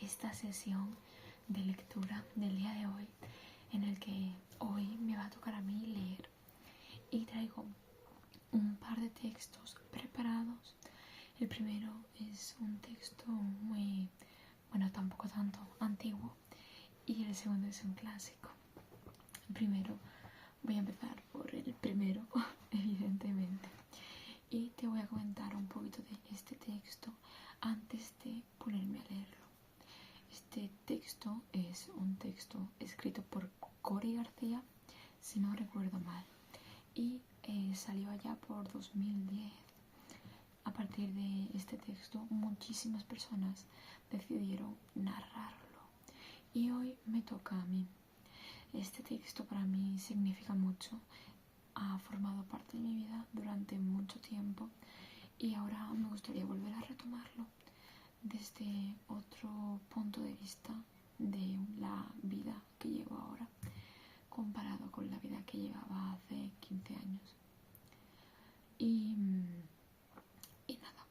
esta sesión de lectura del día de hoy, en el que hoy me va a tocar a mí leer, y traigo un par de textos preparados. El primero es un texto muy, bueno, tampoco tanto antiguo, y el segundo es un clásico. Primero voy a empezar por el primero, evidentemente, y te voy a comentar un poquito de este texto antes de ponerme a leerlo. Este texto es un texto escrito por Cori García, si no recuerdo mal, y salió allá por 2010. A partir de este texto muchísimas personas decidieron narrarlo y hoy me toca a mí. Este texto para mí significa mucho, ha formado parte de mi vida durante mucho tiempo y ahora me gustaría volver a retomarlo desde otro punto de vista de la vida que llevo ahora comparado con la vida que llevaba hace 15 años. Y nada,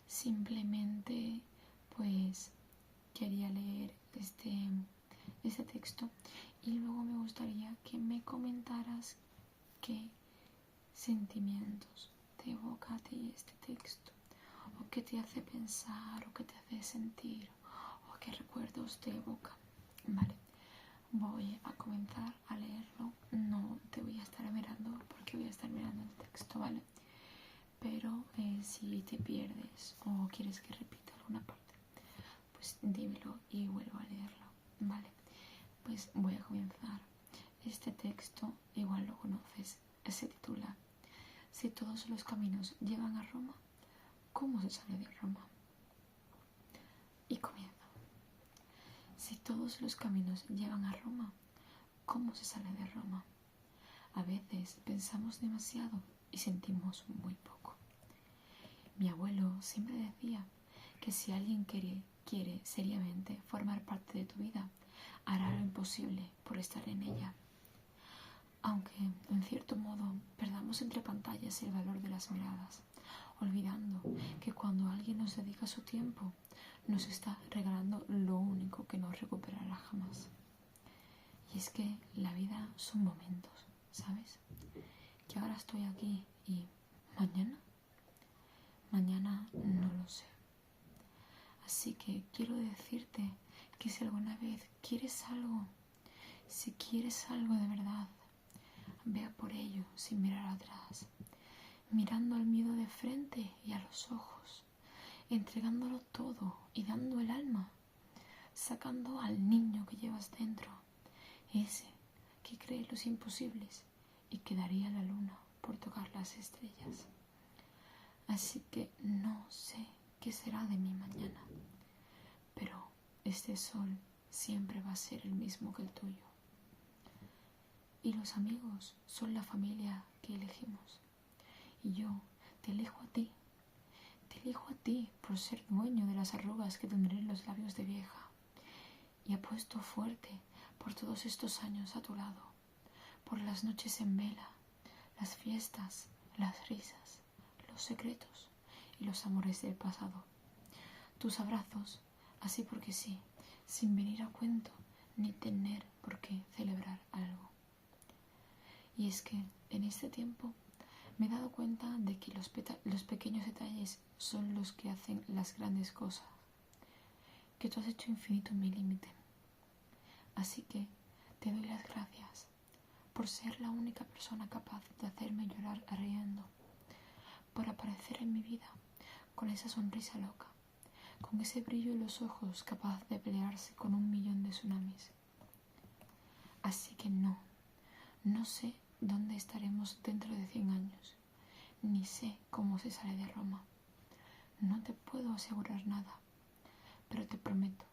simplemente pues quería leer este texto y luego me gustaría que me comentaras qué sentimientos te evoca a ti este texto, o qué te hace pensar, o qué te hace sentir, o qué recuerdos te evoca. Vale, voy a comenzar a leerlo. No te voy a estar mirando porque voy a estar mirando el texto, ¿vale? Pero si te pierdes o quieres que repita alguna parte, pues dímelo y vuelvo a leerlo, ¿vale? Pues voy a comenzar. Este texto, igual lo conoces, se titula Si todos los caminos llevan a Roma, ¿cómo se sale de Roma? Y comienzo. Si todos los caminos llevan a Roma, ¿cómo se sale de Roma? A veces pensamos demasiado y sentimos muy poco. Mi abuelo siempre decía que si alguien quiere seriamente formar parte de tu vida, hará lo imposible por estar en ella. Aunque, en cierto modo, perdamos entre pantallas el valor de las miradas, olvidando que cuando alguien nos dedica su tiempo, nos está regalando lo único que no recuperará jamás. Y es que la vida son momentos, ¿sabes? Que ahora estoy aquí y mañana no lo sé. Así que quiero decirte que si alguna vez quieres algo, si quieres algo de verdad, vea por ello sin mirar atrás, mirando al miedo de frente y a los ojos, entregándolo todo y dando el alma, sacando al niño que llevas dentro, ese que cree los imposibles y que daría la luna por tocar las estrellas. Así que no sé qué será de mí mañana, pero este sol siempre va a ser el mismo que el tuyo. Y los amigos son la familia que elegimos. Y yo te elijo a ti. Te elijo a ti por ser dueño de las arrugas que tendré en los labios de vieja. Y apuesto fuerte por todos estos años a tu lado, por las noches en vela, las fiestas, las risas, los secretos y los amores del pasado. Tus abrazos, así porque sí, sin venir a cuento ni tener por qué celebrar algo. Y es que en este tiempo me he dado cuenta de que los pequeños detalles son los que hacen las grandes cosas, que tú has hecho infinito en mi límite. Así que te doy las gracias por ser la única persona capaz de hacerme llorar riendo, por aparecer en mi vida con esa sonrisa loca, con ese brillo en los ojos capaz de pelearse con 1.000.000 de tsunamis. Así que no sé dónde estaremos dentro de 100 años, ni sé cómo se sale de Roma. No te puedo asegurar nada, pero te prometo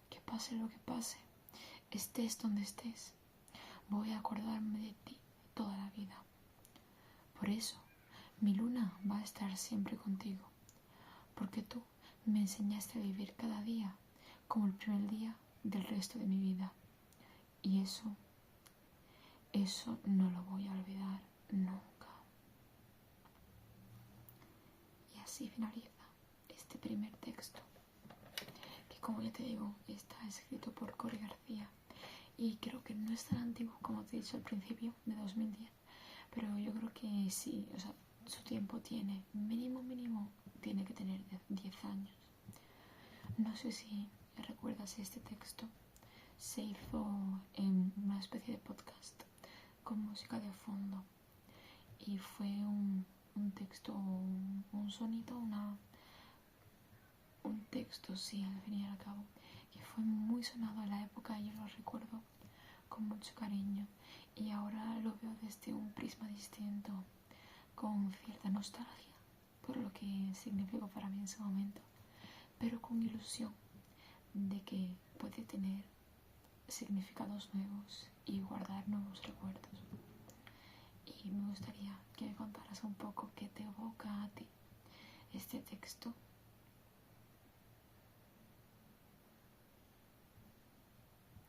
que pase lo que pase, estés donde estés, voy a acordarme de ti toda la vida. Por eso, mi luna va a estar siempre contigo, porque tú me enseñaste a vivir cada día como el primer día del resto de mi vida. Y eso no lo voy a olvidar nunca. Y así finaliza este primer texto, que como ya te digo, está escrito por Cory García y creo que no es tan antiguo como te he dicho al principio, de 2010, pero yo creo que sí, o sea, su tiempo tiene mínimo, tiene que tener 10 años. No sé si recuerdas este texto, se hizo en una especie de podcast con música de fondo y fue un texto, un sonido, un texto, sí, al fin y al cabo, que fue muy sonado en la época y yo lo recuerdo con mucho cariño y ahora lo veo desde un prisma distinto, con cierta nostalgia por lo que significó para mí en ese momento, pero con ilusión de que puede tener significados nuevos y guardar nuevos recuerdos. Y me gustaría que me contaras un poco qué te evoca a ti este texto.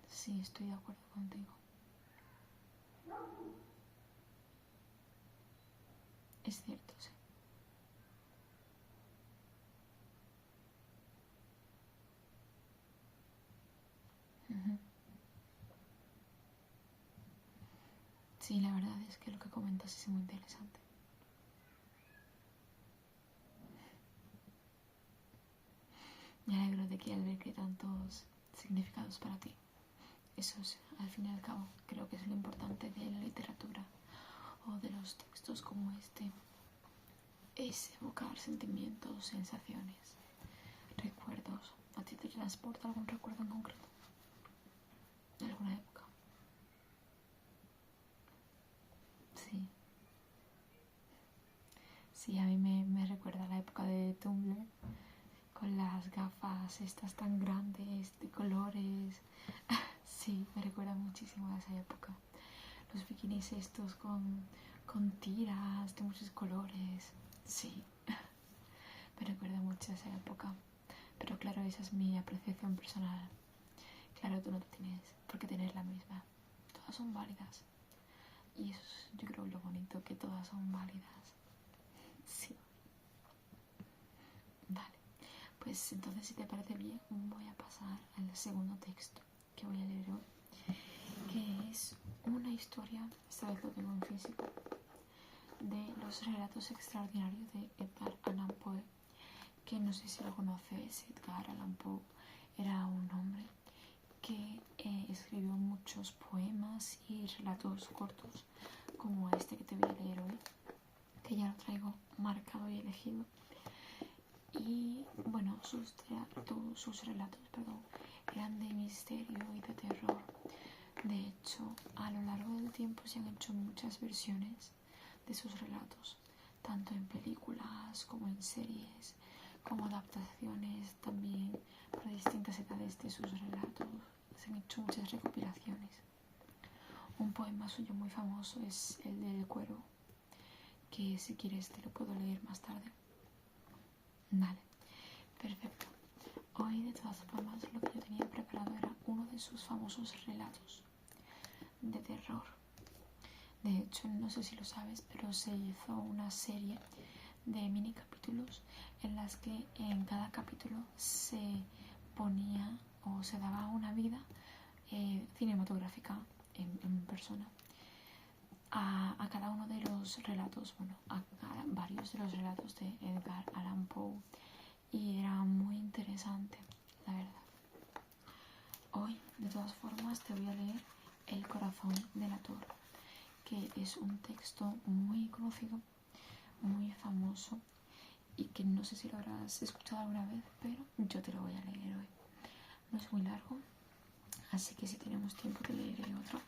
Sí, estoy de acuerdo contigo. Es cierto, sí. Ujú. Sí, la verdad es que lo que comentas es muy interesante. Me alegro de que al ver que tantos significados para ti. Eso es, al fin y al cabo, creo que es lo importante de la literatura o de los textos como este. Es evocar sentimientos, sensaciones, recuerdos. ¿A ti te transporta algún recuerdo en concreto? ¿De alguna época? Sí. Sí, a mí me recuerda a la época de Tumblr, con las gafas estas tan grandes, de colores. Sí, me recuerda muchísimo a esa época. Los bikinis estos con tiras de muchos colores. Sí, me recuerda mucho a esa época. Pero claro, esa es mi apreciación personal. Claro, tú no tienes por qué tener la misma. Todas son válidas. Y eso es, yo creo, lo bonito, que todas son válidas. Sí. Vale. Pues entonces, si te parece bien, voy a pasar al segundo texto que voy a leer hoy, que es una historia, esta vez lo tengo en físico, de los relatos extraordinarios de Edgar Allan Poe, que no sé si lo conoces. Edgar Allan Poe era un hombre que escribió muchos poemas y relatos cortos, como este que te voy a leer hoy, que ya lo traigo marcado y elegido. Y bueno, sus relatos eran de misterio y de terror. De hecho, a lo largo del tiempo se han hecho muchas versiones de sus relatos, tanto en películas como en series, como adaptaciones también para distintas edades de sus relatos. Se han hecho muchas recopilaciones. Un poema suyo muy famoso es el del cuervo, que si quieres te lo puedo leer más tarde. Vale, perfecto. Hoy, de todas formas, lo que yo tenía preparado era uno de sus famosos relatos de terror. De hecho, no sé si lo sabes, pero se hizo una serie de mini capítulos en las que en cada capítulo se ponía o se daba una vida cinematográfica en persona a cada uno de los relatos, bueno, a varios de los relatos de Edgar Allan Poe, y era muy interesante, la verdad. Hoy, de todas formas, te voy a leer El corazón del ator, que es un texto muy conocido, muy famoso, y que no sé si lo habrás escuchado alguna vez, pero yo te lo voy a leer hoy. No es muy largo, así que si tenemos tiempo te leeré otro,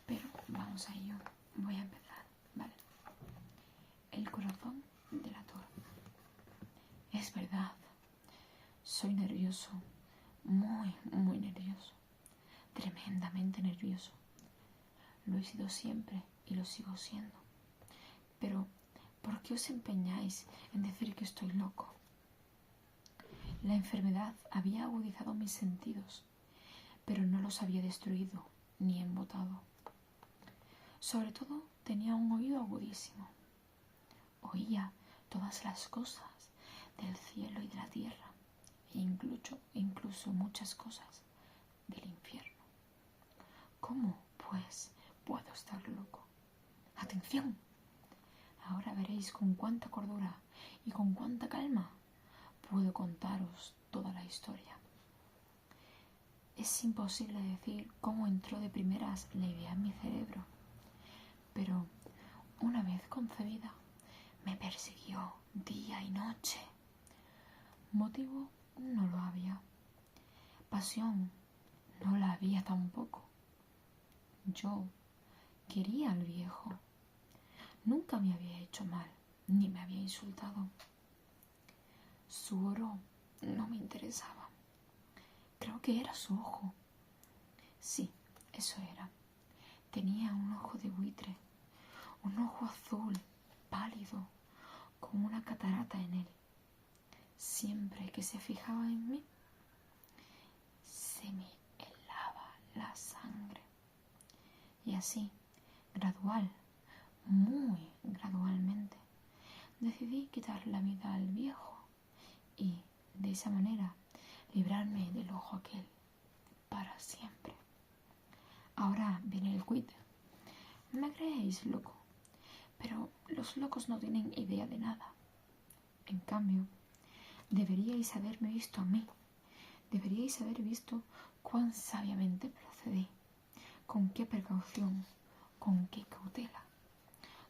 pero vamos a ello. Voy a empezar, ¿vale? El corazón del ator. Es verdad, soy nervioso, muy nervioso, tremendamente nervioso. Lo he sido siempre y lo sigo siendo. Pero, ¿por qué os empeñáis en decir que estoy loco? La enfermedad había agudizado mis sentidos, pero no los había destruido ni embotado. Sobre todo, tenía un oído agudísimo. Oía todas las cosas del cielo y de la tierra, e incluso muchas cosas del infierno. ¿Cómo, pues, puedo estar loco? ¡Atención! Ahora veréis con cuánta cordura y con cuánta calma puedo contaros toda la historia. Es imposible decir cómo entró de primeras la idea en mi cerebro, pero una vez concebida me persiguió día y noche. Motivo no lo había. Pasión no la había tampoco. Yo quería al viejo. Nunca me había hecho mal, ni me había insultado. Su oro no me interesaba. Creo que era su ojo. Sí, eso era. Tenía un ojo de buitre, un ojo azul, pálido, con una catarata en él. Siempre que se fijaba en mí, se me helaba la sangre. Y así, muy gradualmente, decidí quitar la vida al viejo y, de esa manera, librarme del ojo aquel para siempre. Ahora viene el quid. Me creéis loco, pero los locos no tienen idea de nada. En cambio, deberíais haberme visto a mí. Deberíais haber visto cuán sabiamente procedí, con qué precaución, con qué cautela,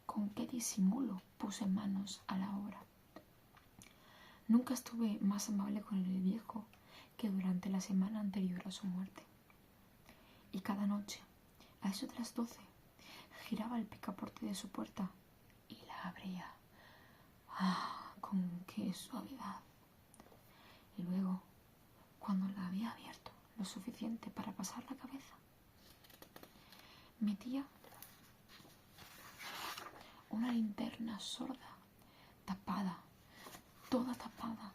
con qué disimulo puse manos a la obra. Nunca estuve más amable con el viejo que durante la semana anterior a su muerte. Y cada noche, a eso de las 12, giraba el picaporte de su puerta y la abría. ¡Ah, con qué suavidad! Y luego, cuando la había abierto lo suficiente para pasar la cabeza, metía una linterna sorda, tapada, toda tapada,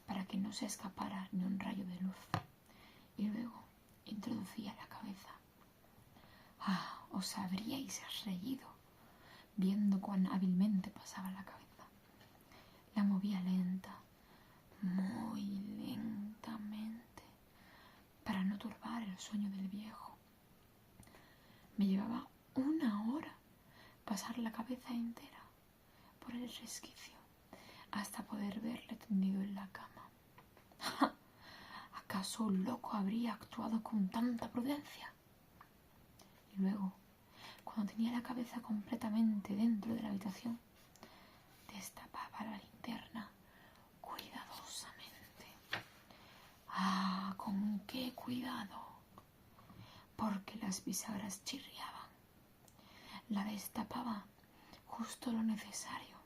para que no se escapara ni un rayo de luz. Y luego introducía la cabeza. ¡Ah! Os habríais reído viendo cuán hábilmente pasaba la cabeza. La movía lenta, muy lentamente, para no turbar el sueño del viejo. Me llevaba 1 hora pasar la cabeza entera por el resquicio hasta poder verle tendido en la cama. ¡Ja! ¿Acaso un loco habría actuado con tanta prudencia? Y luego, cuando tenía la cabeza completamente dentro de la habitación, destapaba la linterna cuidadosamente. ¡Ah, con qué cuidado! Porque las bisagras chirriaban. La destapaba justo lo necesario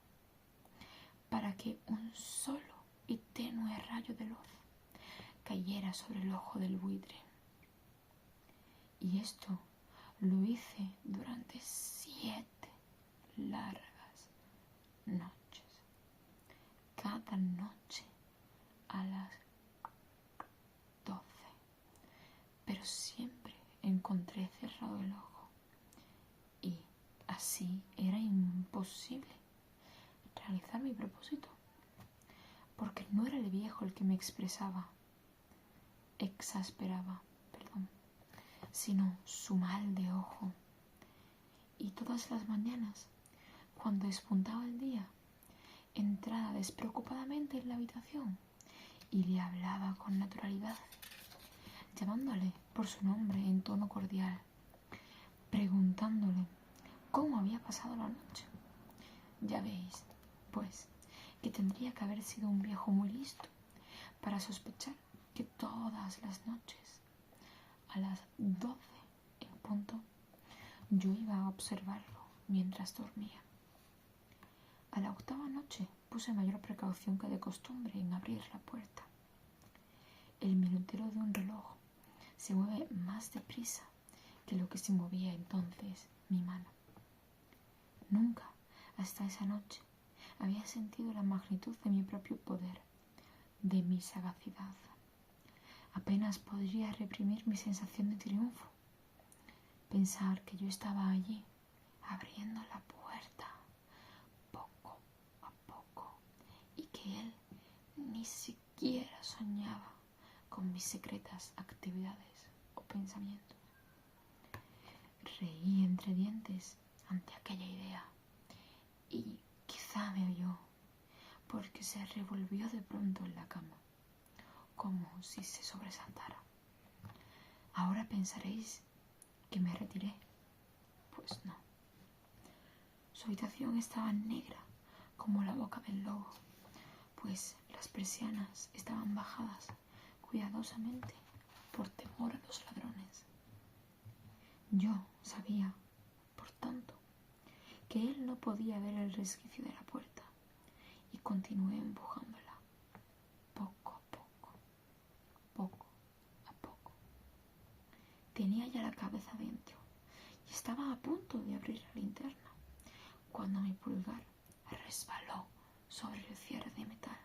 para que un solo y tenue rayo de luz cayera sobre el ojo del buitre. Y esto lo hice durante 7 largas noches. Cada noche a las 12. Pero siempre encontré cerrado el ojo. Y así era imposible realizar mi propósito. Porque no era el viejo el que me exasperaba, sino su mal de ojo. Y todas las mañanas, cuando despuntaba el día, entraba despreocupadamente en la habitación y le hablaba con naturalidad, llamándole por su nombre en tono cordial, preguntándole cómo había pasado la noche. Ya veis, pues, que tendría que haber sido un viejo muy listo para sospechar que todas las noches, a las 12 en punto, yo iba a observarlo mientras dormía. A la 8ª noche puse mayor precaución que de costumbre en abrir la puerta. El minutero de un reloj se mueve más deprisa que lo que se movía entonces mi mano. Nunca, hasta esa noche, había sentido la magnitud de mi propio poder, de mi sagacidad. Apenas podría reprimir mi sensación de triunfo. Pensar que yo estaba allí, abriendo la puerta, poco a poco, y que él ni siquiera siquiera soñaba con mis secretas actividades o pensamientos. Reí entre dientes ante aquella idea y quizá me oyó porque se revolvió de pronto en la cama, como si se sobresaltara. Ahora pensaréis que me retiré. Pues no. Su habitación estaba negra como la boca del lobo, pues las persianas estaban bajadas cuidadosamente por temor a los ladrones. Yo sabía, por tanto, que él no podía ver el resquicio de la puerta y continué empujándola, poco a poco, poco a poco. Tenía ya la cabeza dentro y estaba a punto de abrir la linterna cuando mi pulgar resbaló sobre el cierre de metal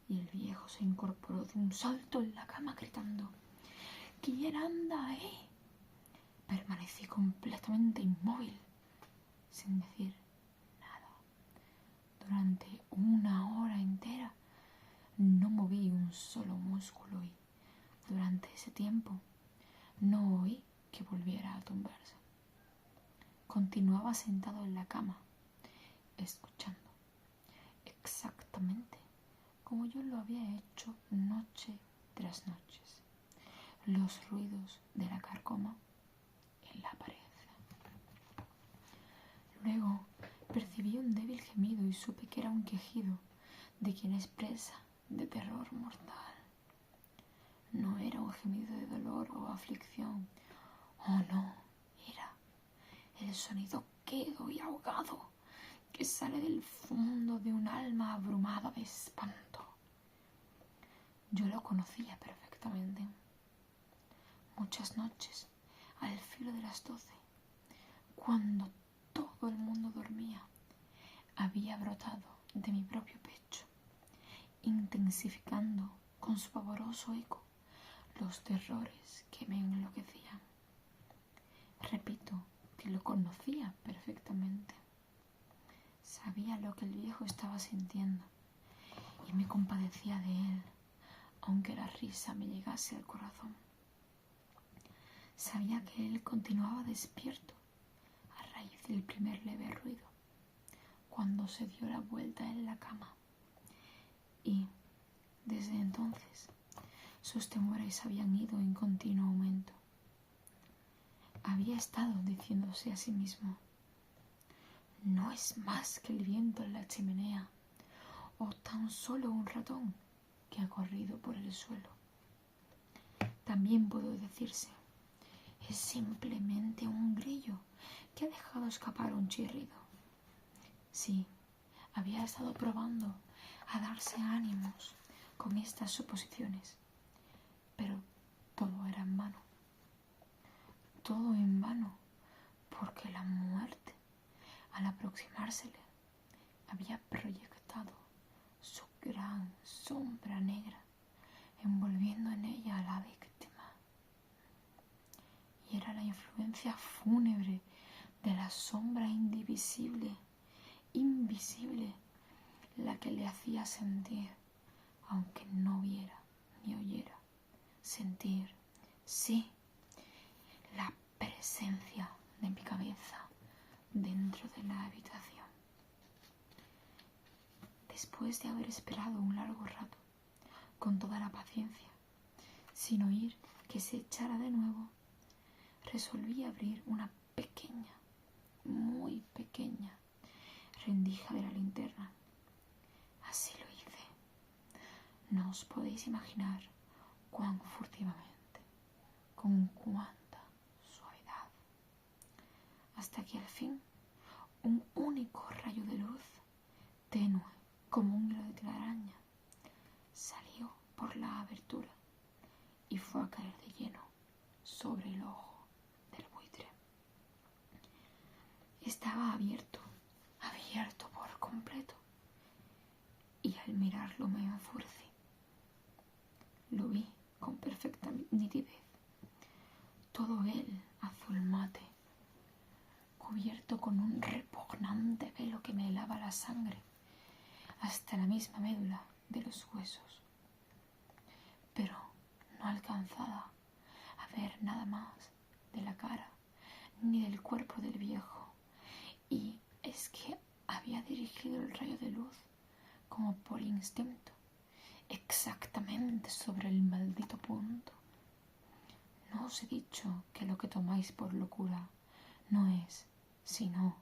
y el viejo se incorporó de un salto en la cama gritando: «¿Quién anda ahí?». Permanecí completamente inmóvil, sin decir nada. Durante una hora entera no moví un solo músculo y durante ese tiempo no oí que volviera a tumbarse. Continuaba sentado en la cama, escuchando, exactamente como yo lo había hecho noche tras noche, los ruidos de la carcoma en la pared. Luego percibí un débil gemido y supe que era un quejido de quien es presa de terror mortal. No era un gemido de dolor o aflicción. Oh, no, era el sonido quedo y ahogado que sale del fondo de un alma abrumada de espanto. Yo lo conocía perfectamente. Muchas noches, al filo de las 12, cuando todo el mundo dormía, había brotado de mi propio pecho, intensificando con su pavoroso eco los terrores que me enloquecían. Repito que lo conocía perfectamente. Sabía lo que el viejo estaba sintiendo y me compadecía de él, aunque la risa me llegase al corazón. Sabía que él continuaba despierto a raíz del primer leve ruido, cuando se dio la vuelta en la cama, y desde entonces sus temores habían ido en continuo aumento. Había estado diciéndose a sí mismo: no es más que el viento en la chimenea o tan solo un ratón que ha corrido por el suelo. También pudo decirse: es simplemente un grillo que ha dejado escapar un chirrido. Sí, había estado probando a darse ánimos con estas suposiciones, pero todo era en vano. Todo en vano, porque la muerte, al aproximársele, había proyectado su gran sombra negra, envolviendo en ella a la víctima. Y era la influencia fúnebre de la sombra invisible, la que le hacía sentir, aunque no viera ni oyera, sentir, sí, la presencia de mi cabeza dentro de la habitación. Después de haber esperado un largo rato, con toda la paciencia, sin oír que se echara de nuevo, resolví abrir una pequeña, muy pequeña, rendija de la linterna. Así lo hice. No os podéis imaginar cuán furtivamente, con cuánta suavidad, hasta que al fin un único rayo de luz, tenue como un hilo de telaraña, salió por la abertura y fue a caer de lleno sobre el ojo del buitre. Estaba abierto por completo, y al mirarlo me enfurecí. Lo vi con perfecta nitidez, todo él azul mate, cubierto con un repugnante velo que me helaba la sangre hasta la misma médula de los huesos. pero no alcanzaba a ver nada más de la cara ni del cuerpo del viejo, y es que había dirigido el rayo de luz como por instinto, exactamente sobre el maldito punto. ¿No os he dicho que lo que tomáis por locura no es sino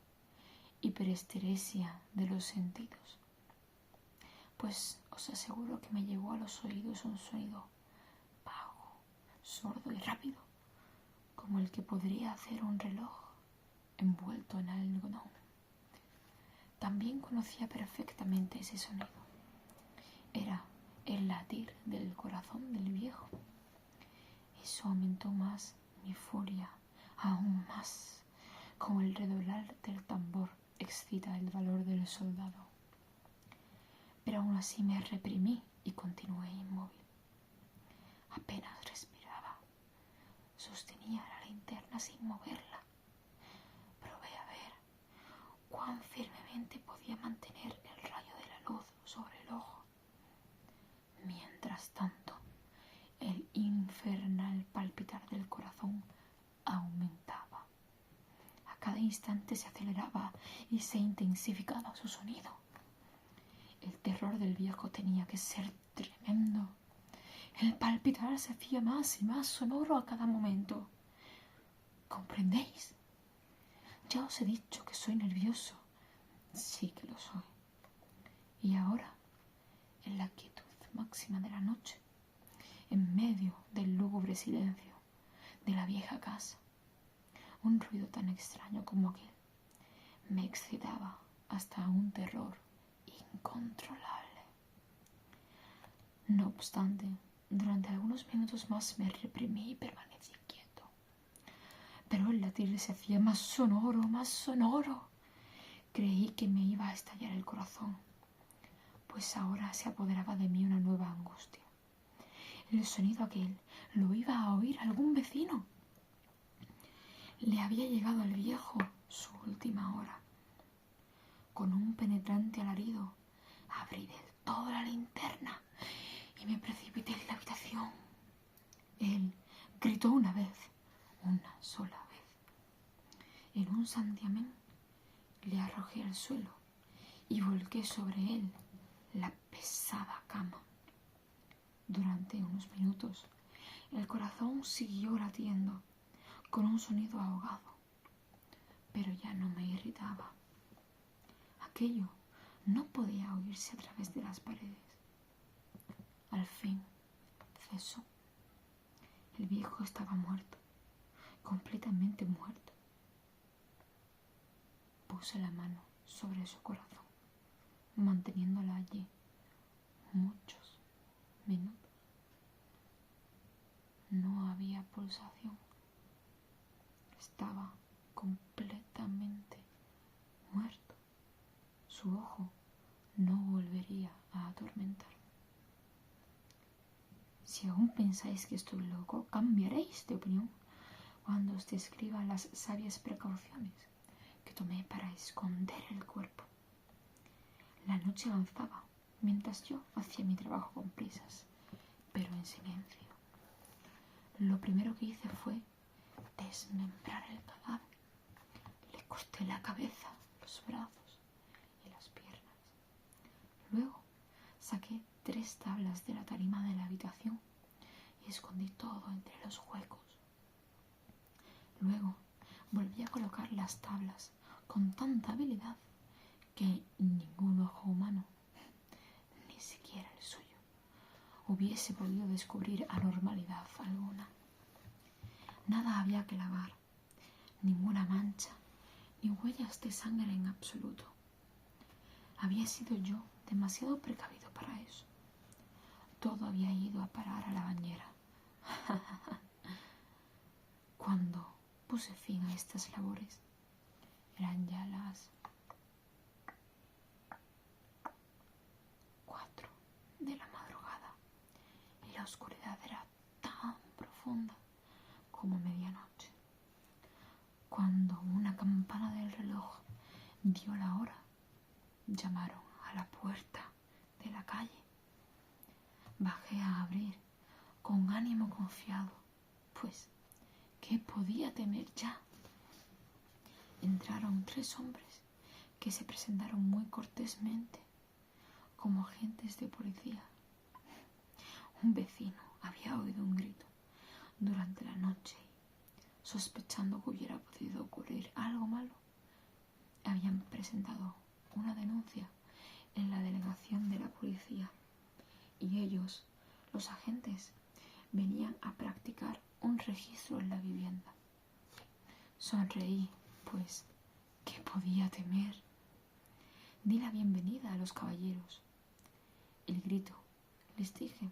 hiperesteresia de los sentidos? Pues os aseguro que me llegó a los oídos un sonido bajo, sordo y rápido, como el que podría hacer un reloj envuelto en algodón. También conocía perfectamente ese sonido. Era el latir del corazón del viejo. Eso aumentó más mi furia, aún más, como el redoblar del tambor excita el valor del soldado. Pero aún así me reprimí y continué inmóvil. Apenas respiraba. Sostenía la linterna sin moverla. Probé a ver cuán firmemente podía mantener el rayo de la luz sobre el ojo. Mientras tanto, el infernal palpitar del corazón aumentaba. A cada instante se aceleraba y se intensificaba su sonido. El terror del viejo tenía que ser tremendo. El palpitar se hacía más y más sonoro a cada momento. ¿Comprendéis? Ya os he dicho que soy nervioso. Sí que lo soy. Y ahora, en la quietud máxima de la noche, en medio del lúgubre silencio de la vieja casa, un ruido tan extraño como aquel me excitaba hasta un terror incontrolable. No obstante, durante algunos minutos más me reprimí y permanecí quieto. Pero el latir se hacía más sonoro, más sonoro. Creí que me iba a estallar el corazón, pues ahora se apoderaba de mí una nueva angustia. El sonido aquel lo iba a oír algún vecino. Le había llegado al viejo su última hora. Con un penetrante alarido, abrí del todo la linterna y me precipité en la habitación. Él gritó una sola vez. En un santiamén le arrojé al suelo y volqué sobre él la pesada cama. Durante unos minutos el corazón siguió latiendo con un sonido ahogado, pero ya no me irritaba. Aquello no podía oírse a través de las paredes. Al fin cesó. El viejo estaba muerto, completamente muerto. Puse la mano sobre su corazón, manteniéndola allí muchos minutos. No había pulsación. Estaba completamente muerto. Su ojo no volvería a atormentarme. Si aún pensáis que estoy loco, cambiaréis de opinión cuando os describa las sabias precauciones que tomé para esconder el cuerpo. La noche avanzaba mientras yo hacía mi trabajo con prisas, pero en silencio. Lo primero que hice fue desmembrar el cadáver. Le corté la cabeza, los brazos y las piernas. Luego saqué 3 tablas de la tarima de la habitación y escondí todo entre los huecos. Luego volví a colocar las tablas con tanta habilidad que ningún ojo humano, ni siquiera el suyo, hubiese podido descubrir anormalidad alguna. Nada había que lavar, ninguna mancha, ni huellas de sangre en absoluto. Había sido yo demasiado precavido para eso. Todo había ido a parar a la bañera. Cuando puse fin a estas labores, eran ya las 4 de la madrugada y la oscuridad era tan profunda como medianoche. Cuando una campana del reloj dio la hora, llamaron a la puerta de la calle. Bajé a abrir con ánimo confiado, pues, ¿qué podía temer ya? Entraron 3 hombres que se presentaron muy cortésmente como agentes de policía. Un vecino había oído un grito durante la noche y, sospechando que hubiera podido ocurrir algo malo, habían presentado una denuncia en la delegación de la policía y ellos, los agentes, venían a practicar un registro en la vivienda. Sonreí, pues, ¿qué podía temer? Di la bienvenida a los caballeros. El grito, les dije,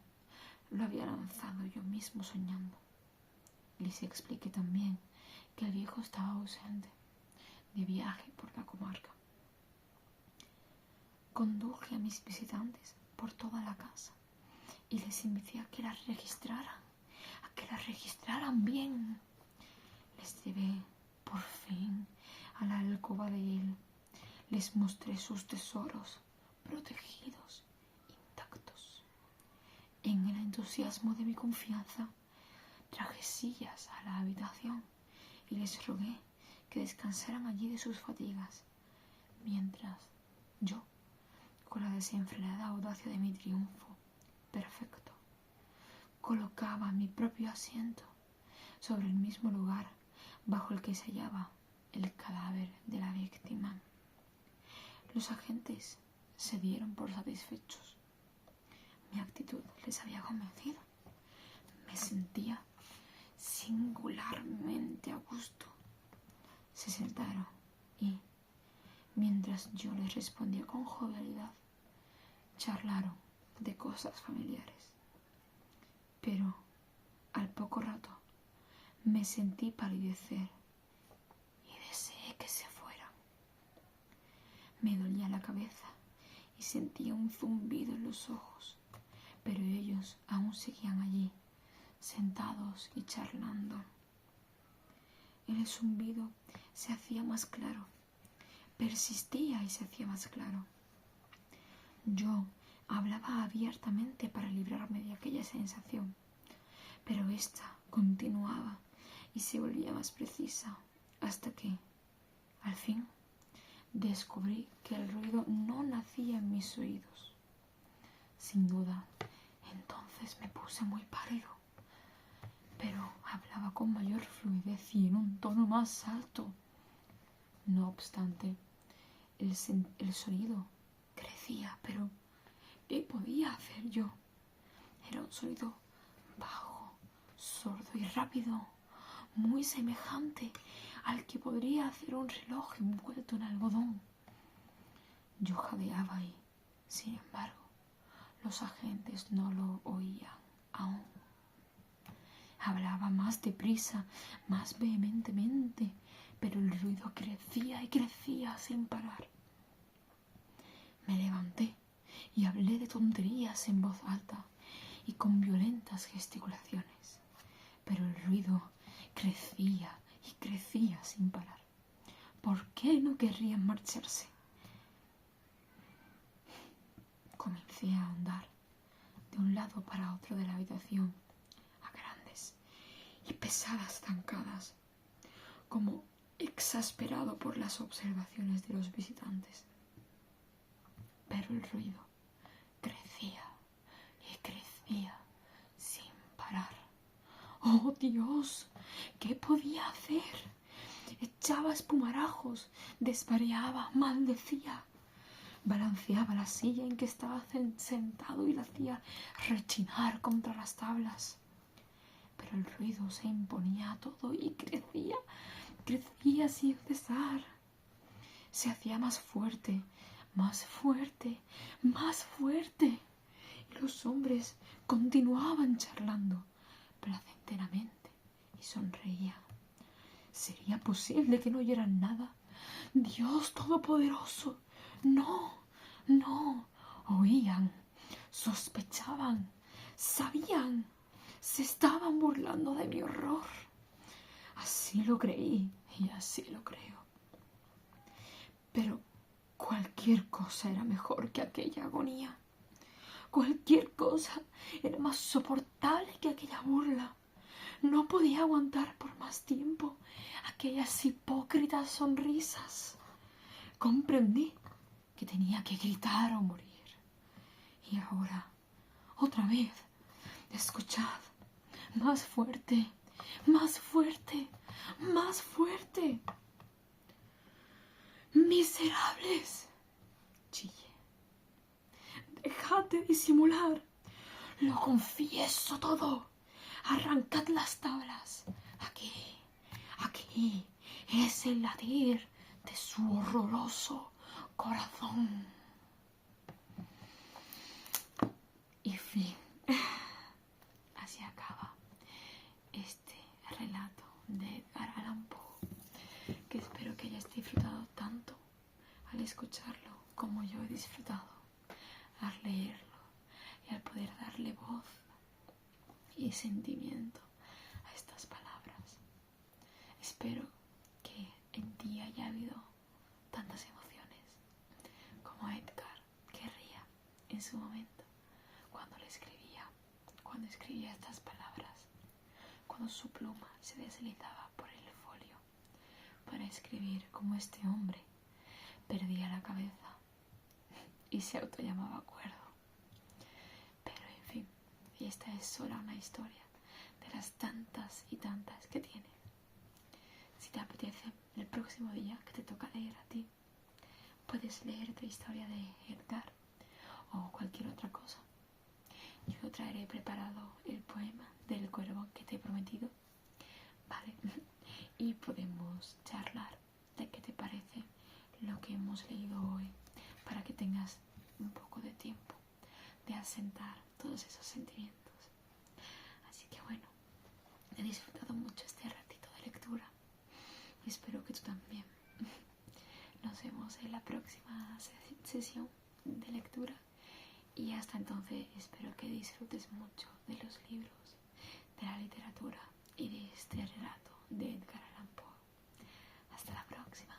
lo había lanzado yo mismo soñando. Les expliqué también que el viejo estaba ausente, de viaje por la comarca. Conduje a mis visitantes por toda la casa y les invité a que la registraran bien. Les llevé, por fin, a la alcoba de él. Les mostré sus tesoros, protegidos, intactos. En el entusiasmo de mi confianza, traje sillas a la habitación y les rogué que descansaran allí de sus fatigas, mientras yo, con la desenfrenada audacia de mi triunfo perfecto, colocaba mi propio asiento sobre el mismo lugar bajo el que se hallaba el cadáver de la víctima. Los agentes se dieron por satisfechos. Mi actitud les había convencido. Me sentía singularmente a gusto. Se sentaron y, mientras yo les respondía con jovialidad, charlaron de cosas familiares. Pero, al poco rato, me sentí palidecer y deseé que se fueran. Me dolía la cabeza y sentía un zumbido en los ojos, pero ellos aún seguían allí, sentados y charlando. El zumbido se hacía más claro, persistía y se hacía más claro. Yo hablaba abiertamente para librarme de aquella sensación, pero ésta continuaba y se volvía más precisa hasta que, al fin, descubrí que el ruido no nacía en mis oídos. Sin duda, entonces me puse muy pálido, pero hablaba con mayor fluidez y en un tono más alto. No obstante, el sonido crecía, pero ¿qué podía hacer yo? Era un sonido bajo, sordo y rápido, muy semejante al que podría hacer un reloj envuelto en algodón. Yo jadeaba y, sin embargo, los agentes no lo oían aún. Hablaba más deprisa, más vehementemente, pero el ruido crecía y crecía sin parar. Me levanté y hablé de tonterías en voz alta y con violentas gesticulaciones, pero el ruido crecía y crecía sin parar. ¿Por qué no querrían marcharse? Comencé a andar de un lado para otro de la habitación, a grandes y pesadas zancadas, como exasperado por las observaciones de los visitantes. Pero el ruido crecía y crecía sin parar. ¡Oh, Dios! ¿Qué podía hacer? Echaba espumarajos, desvariaba, maldecía. Balanceaba la silla en que estaba sentado y la hacía rechinar contra las tablas. Pero el ruido se imponía a todo y crecía sin cesar. Se hacía más fuerte, más fuerte, más fuerte. Y los hombres continuaban charlando placenteramente y sonreían. ¿Sería posible que no oyeran nada? ¡Dios Todopoderoso! No, no, oían, sospechaban, sabían, se estaban burlando de mi horror. Así lo creí y así lo creo. Pero cualquier cosa era mejor que aquella agonía. Cualquier cosa era más soportable que aquella burla. No podía aguantar por más tiempo aquellas hipócritas sonrisas. Comprendí que tenía que gritar o morir. Y ahora, otra vez, escuchad, más fuerte, más fuerte, más fuerte. Miserables, chillé. Dejad de disimular. Lo confieso todo. Arrancad las tablas. Aquí es el latir de su horroroso corazón. Y fin. Así acaba este relato de Edgar Allan Poe, que espero que hayas disfrutado tanto al escucharlo como yo he disfrutado al leerlo y al poder darle voz y sentimiento a estas palabras. Espero que en ti haya habido tantas emociones como Edgar querría en su momento cuando escribía estas palabras, cuando su pluma se deslizaba por el folio para escribir como este hombre perdía la cabeza y se autollamaba cuerdo. Pero en fin, esta es solo una historia de las tantas y tantas que tiene. Si te apetece, el próximo día que te toca leer a ti, puedes leer otra historia de Edgar o cualquier otra cosa. Yo traeré preparado el poema del cuervo que te he prometido, ¿vale? Y podemos charlar de qué te parece lo que hemos leído hoy, para que tengas un poco de tiempo de asentar todos esos sentimientos. Así que bueno, he disfrutado mucho este ratito de lectura y espero que tú también. Nos vemos en la próxima sesión de lectura y hasta entonces espero que disfrutes mucho de los libros, de la literatura y de este relato de Edgar Allan Poe. Hasta la próxima.